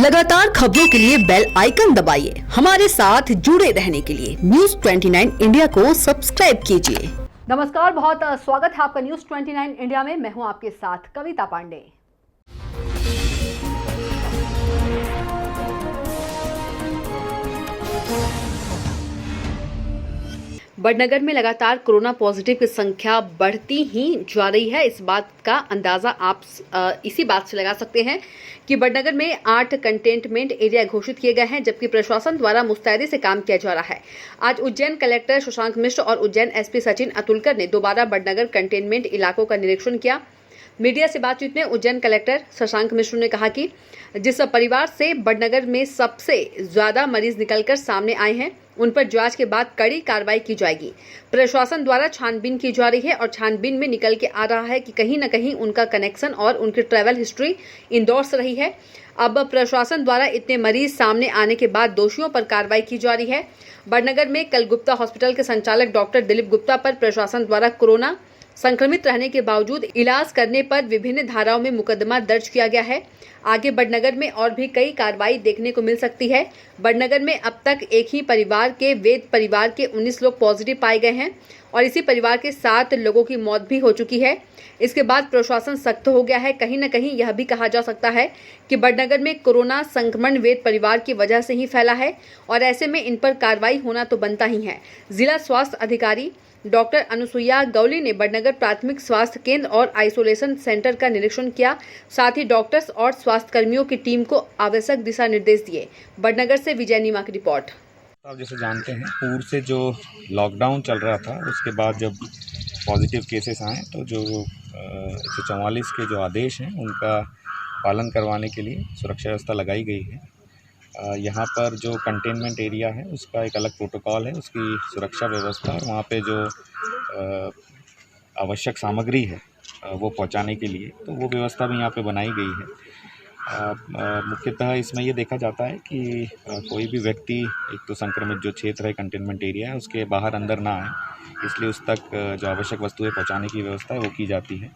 लगातार खबरों के लिए बेल आइकन दबाइए। हमारे साथ जुड़े रहने के लिए न्यूज़ 29 इंडिया को सब्सक्राइब कीजिए। नमस्कार, बहुत स्वागत है आपका न्यूज़ 29 इंडिया में। मैं हूं आपके साथ कविता पांडे। बड़नगर में लगातार कोरोना पॉजिटिव की संख्या बढ़ती ही जा रही है। इस बात का अंदाजा आप इसी बात से लगा सकते हैं कि बड़नगर में 8 कंटेनमेंट एरिया घोषित किए गए हैं, जबकि प्रशासन द्वारा मुस्तैदी से काम किया जा रहा है। आज उज्जैन कलेक्टर शशांक मिश्र और उज्जैन एसपी सचिन अतुलकर ने दोबारा बड़नगर कंटेनमेंट इलाकों का निरीक्षण किया। मीडिया से बातचीत में उज्जैन कलेक्टर शशांक मिश्र ने कहा कि जिस परिवार से बड़नगर में सबसे ज्यादा मरीज निकलकर सामने आए हैं, उन पर जांच के बाद कड़ी कार्रवाई की जाएगी। प्रशासन द्वारा छानबीन की जा रही है और छानबीन में निकल के आ रहा है कि कहीं न कहीं उनका कनेक्शन और उनकी ट्रैवल हिस्ट्री इंदौर से रही है। अब प्रशासन द्वारा इतने मरीज सामने आने के बाद दोषियों पर कार्रवाई की जा रही है। बड़नगर में कल गुप्ता हॉस्पिटल के संचालक डॉक्टर दिलीप गुप्ता पर प्रशासन द्वारा कोरोना संक्रमित रहने के बावजूद इलाज करने पर विभिन्न धाराओं में मुकदमा दर्ज किया गया है। आगे बड़नगर में और भी कई कार्रवाई देखने को मिल सकती है। बड़नगर में अब तक एक ही परिवार के वेद परिवार के 19 लोग पॉजिटिव पाए गए हैं और इसी परिवार के 7 लोगों की मौत भी हो चुकी है। इसके बाद प्रशासन सख्त हो गया है। कहीं न कहीं यह भी कहा जा सकता है कि बड़नगर में कोरोना संक्रमण वेद परिवार की वजह से ही फैला है और ऐसे में इन पर कार्रवाई होना तो बनता ही है। जिला स्वास्थ्य अधिकारी डॉक्टर अनुसुईया गौली ने बड़नगर प्राथमिक स्वास्थ्य केंद्र और आइसोलेशन सेंटर का निरीक्षण किया। साथ ही डॉक्टर्स और स्वास्थ्य कर्मियों की टीम को आवश्यक दिशा निर्देश दिए। बड़नगर से विजय नीमा की रिपोर्ट। आप जैसे जानते हैं, पूर्व से जो लॉकडाउन चल रहा था, उसके बाद जब पॉजिटिव केसेस आए तो जो 144 के जो आदेश हैं उनका पालन करवाने के लिए सुरक्षा व्यवस्था लगाई गई है। यहाँ पर जो कंटेनमेंट एरिया है उसका एक अलग प्रोटोकॉल है, उसकी सुरक्षा व्यवस्था और वहाँ पे जो आवश्यक सामग्री है वो पहुँचाने के लिए, तो वो व्यवस्था भी यहाँ पे बनाई गई है। मुख्यतः इसमें ये देखा जाता है कि कोई भी व्यक्ति, एक तो संक्रमित जो क्षेत्र है कंटेनमेंट एरिया है उसके बाहर अंदर ना आए, इसलिए उस तक जो आवश्यक वस्तुएं पहुंचाने की व्यवस्था है वो की जाती है।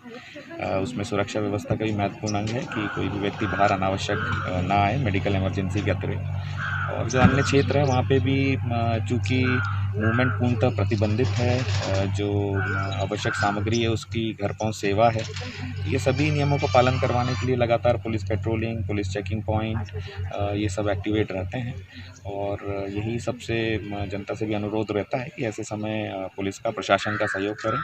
उसमें सुरक्षा व्यवस्था का भी महत्वपूर्ण अंग है कि कोई भी व्यक्ति बाहर अनावश्यक ना आए मेडिकल इमरजेंसी के अतिरिक्त। और जो अन्य क्षेत्र है वहाँ पे भी चूँकि मूवमेंट पूर्णतः प्रतिबंधित है, जो आवश्यक सामग्री है उसकी घर पहुँच सेवा है, ये सभी नियमों का पालन करवाने के लिए लगातार police patrolling, police checking point ये सब एक्टिवेट रहते हैं। और यही सबसे जनता से भी अनुरोध रहता है कि ऐसे समय पुलिस का, प्रशासन का सहयोग करें,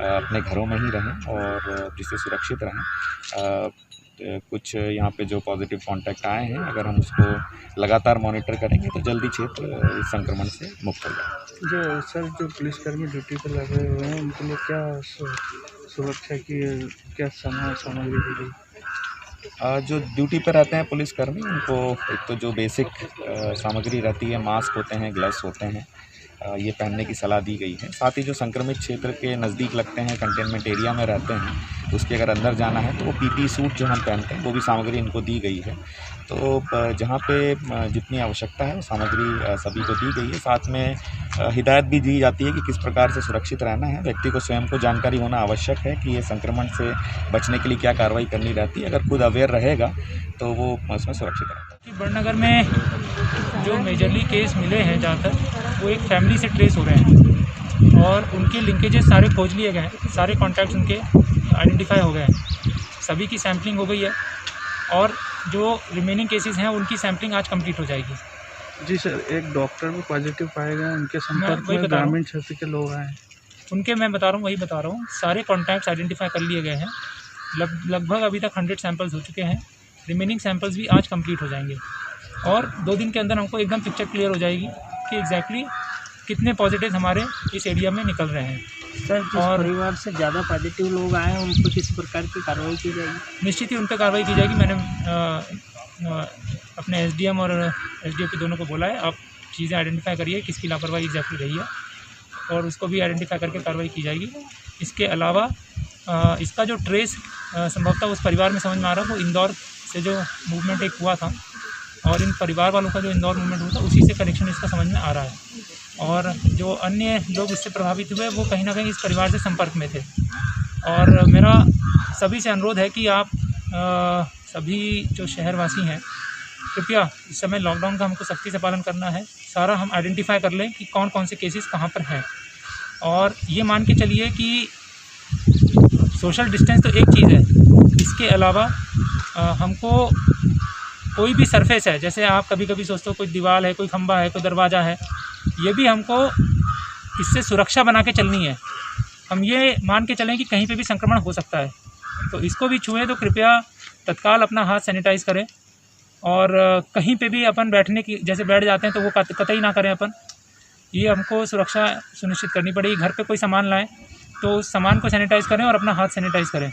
अपने घरों में ही रहें और जिससे सुरक्षित रहें। कुछ यहाँ पे जो पॉजिटिव कांटेक्ट आए हैं, अगर हम उसको लगातार मॉनिटर करेंगे तो जल्दी क्षेत्र इस संक्रमण से मुक्त हो जाए। जो पुलिसकर्मी ड्यूटी पर लगे हुए हैं उनके लिए क्या सुरक्षा की क्या सामग्री दी गई? जो ड्यूटी पर रहते हैं पुलिसकर्मी, उनको एक तो जो बेसिक सामग्री रहती है, मास्क होते हैं, ग्लव्स होते हैं, ये पहनने की सलाह दी गई है। साथ ही जो संक्रमित क्षेत्र के नज़दीक लगते हैं, कंटेनमेंट एरिया में रहते हैं, तो उसके अगर अंदर जाना है तो वो पीपी सूट जो हम पहनते हैं वो भी सामग्री इनको दी गई है। तो जहाँ पे जितनी आवश्यकता है वो सामग्री सभी को दी गई है। साथ में हिदायत भी दी जाती है कि किस प्रकार से सुरक्षित रहना है। व्यक्ति को स्वयं को जानकारी होना आवश्यक है कि ये संक्रमण से बचने के लिए क्या कार्रवाई करनी रहती है। अगर खुद अवेयर रहेगा तो वो उसमें सुरक्षित रहता है। बड़नगर में जो मेजरली केस मिले हैं ज़्यादातर, वो एक फैमिली से ट्रेस हो रहे हैं और उनके लिंकेजेस सारे खोज लिए गए हैं, सारे कॉन्टैक्ट्स उनके आइडेंटिफाई हो गए हैं, सभी की सैम्पलिंग हो गई है और जो रिमेनिंग केसेस हैं उनकी सैम्पलिंग आज कंप्लीट हो जाएगी। जी सर, एक डॉक्टर भी पॉजिटिव पाए गए, उनके संपर्क में ग्रामीण क्षेत्र के लोग आए, उनके मैं बता रहा हूँ, वही बता रहा हूँ, सारे कॉन्टैक्ट्स आइडेंटिफाई कर लिए गए हैं। लगभग अभी तक 100 सैंपल्स हो चुके हैं, रिमेनिंग सैंपल्स भी आज कंप्लीट हो जाएंगे और 2 दिन के अंदर हमको एकदम पिक्चर क्लियर हो जाएगी कि एग्जैक्टली कितने पॉजिटिव हमारे इस एरिया में निकल रहे हैं। सर, जिस परिवार से ज़्यादा पॉजिटिव लोग आए हैं उन पर किस प्रकार की कार्रवाई की जाएगी? निश्चित ही उन पर कार्रवाई की जाएगी। मैंने अपने एसडीएम और एसडीओपी दोनों को बोला है, आप चीज़ें आइडेंटिफाई करिए किसकी लापरवाही एग्जैक्टली रही है और उसको भी आइडेंटिफाई करके कार्रवाई की जाएगी। इसके अलावा इसका जो ट्रेस संभवतः उस परिवार में समझ में आ रहा है, वो इंदौर से जो मूवमेंट एक हुआ था और इन परिवार वालों का जो इंदौर मूवमेंट हुआ था उसी से कनेक्शन इसका समझ में आ रहा है। और जो अन्य लोग इससे प्रभावित हुए वो कहीं ना कहीं इस परिवार से संपर्क में थे। और मेरा सभी से अनुरोध है कि आप सभी जो शहरवासी हैं कृपया इस समय लॉकडाउन का हमको सख्ती से पालन करना है। सारा हम आइडेंटिफाई कर लें कि कौन कौन से केसेस कहाँ पर हैं, और ये मान के चलिए कि सोशल डिस्टेंस तो एक चीज़ है, इसके अलावा हमको कोई भी सरफेस है, जैसे आप कभी कभी सोचते हो कोई दीवार है, कोई खंभा है, कोई दरवाज़ा है, ये भी हमको इससे सुरक्षा बना के चलनी है। हम ये मान के चलें कि कहीं पे भी संक्रमण हो सकता है, तो इसको भी छुएं तो कृपया तत्काल अपना हाथ सैनिटाइज़ करें। और कहीं पे भी अपन बैठने की जैसे बैठ जाते हैं तो वो कतई ना करें अपन, ये हमको सुरक्षा सुनिश्चित करनी पड़ेगी। घर पे कोई सामान लाएं तो उस सामान को सैनिटाइज़ करें और अपना हाथ सैनिटाइज़ करें,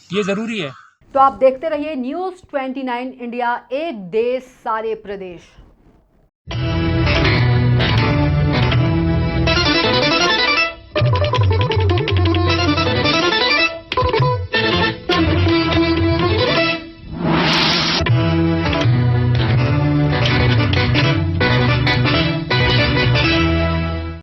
ये ज़रूरी है। तो आप देखते रहिए News 29 इंडिया, एक देश सारे प्रदेश।